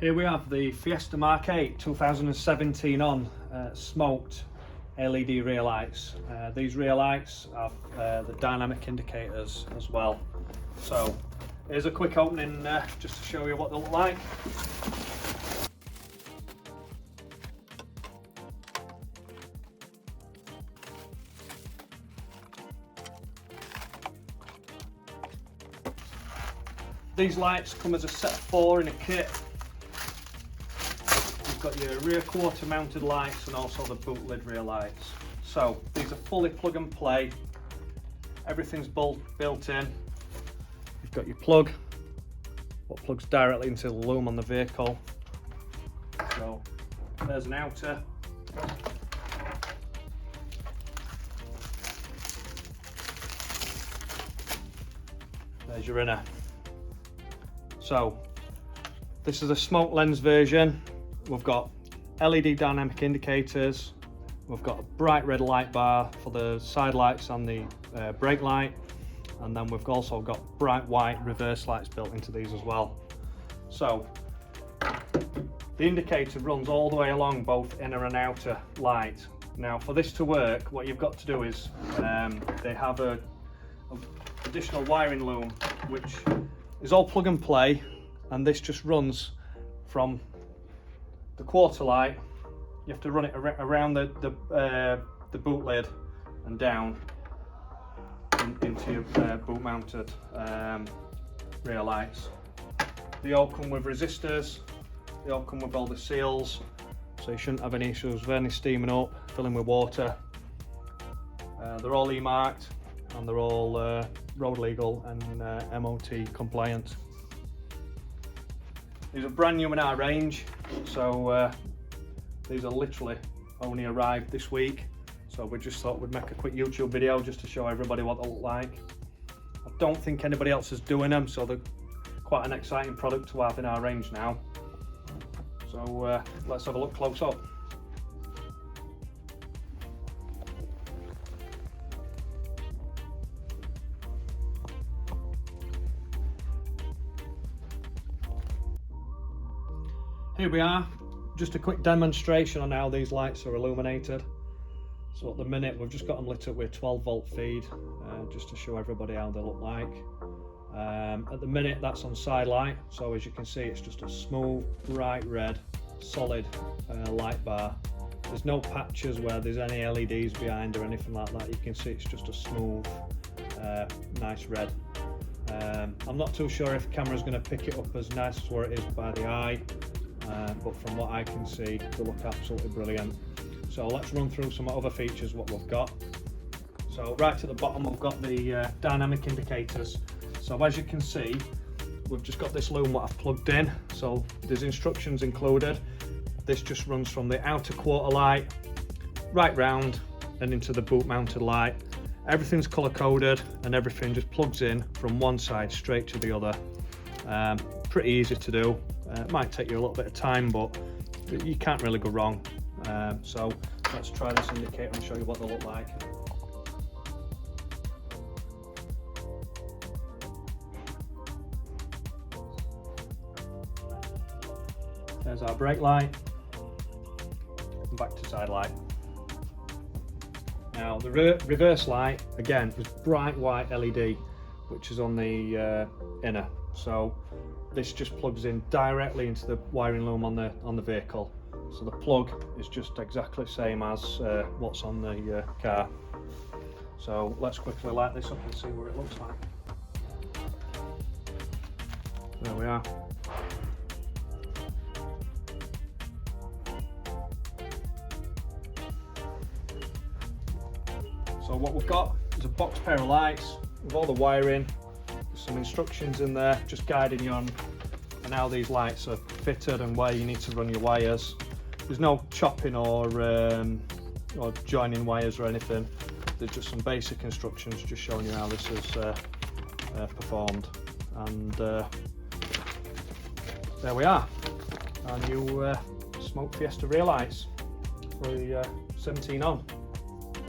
Here we have the Fiesta MK8 2017 on smoked LED rear lights. These rear lights have the dynamic indicators as well. So here's a quick opening just to show you what they look like. These lights come as a set of 4 in a kit. You've got your rear quarter mounted lights and also the boot lid rear lights. So these are fully plug and play. Everything's built in. You've got your plug, what plugs directly into the loom on the vehicle. So there's an outer. There's your inner. So this is a smoke lens version. We've got LED dynamic indicators. We've got a bright red light bar for the side lights and the brake light. And then we've also got bright white reverse lights built into these as well. So the indicator runs all the way along both inner and outer light. Now for this to work, what you've got to do is they have a additional wiring loom which is all plug and play, and this just runs from the quarter light. You have to run it around the boot lid and down into your boot mounted rear lights. They all come with resistors, they all come with all the seals, so you shouldn't have any issues with any steaming up, filling with water. They're all E-marked and they're all road legal and MOT compliant. These are brand new in our range, so these are literally only arrived this week, so we just thought we'd make a quick YouTube video just to show everybody what they look like. I don't think anybody else is doing them, so they're quite an exciting product to have in our range now. So let's have a look close up. Here we are, just a quick demonstration on how these lights are illuminated. So at the minute we've just got them lit up with a 12 volt feed, just to show everybody how they look like. At the minute that's on side light, so as you can see it's just a smooth, bright red, solid light bar. There's no patches where there's any LEDs behind or anything like that. You can see it's just a smooth, nice red. I'm not too sure if the camera's going to pick it up as nice as where it is by the eye. But from what I can see, they look absolutely brilliant. So let's run through some other features what we've got. So right at the bottom we've got the dynamic indicators. So as you can see, we've just got this loom what I've plugged in. So there's instructions included. This just runs from the outer quarter light right round and into the boot mounted light. Everything's color coded and everything just plugs in from one side straight to the other. Pretty easy to do. It might take you a little bit of time, but you can't really go wrong. So let's try this indicator and show you what they look like. There's our brake light, and back to side light. Now the reverse light, again, is bright white LED, which is on the inner. So this just plugs in directly into the wiring loom on the vehicle. So the plug is just exactly the same as what's on the car. So let's quickly light this up and see what it looks like. There we are. So what we've got is a box pair of lights with all the wiring. Some instructions in there just guiding you on how these lights are fitted and where you need to run your wires. There's no chopping or joining wires or anything. There's just some basic instructions just showing you how this is performed. And there we are, our new smoked Fiesta rear lights for the 17 on.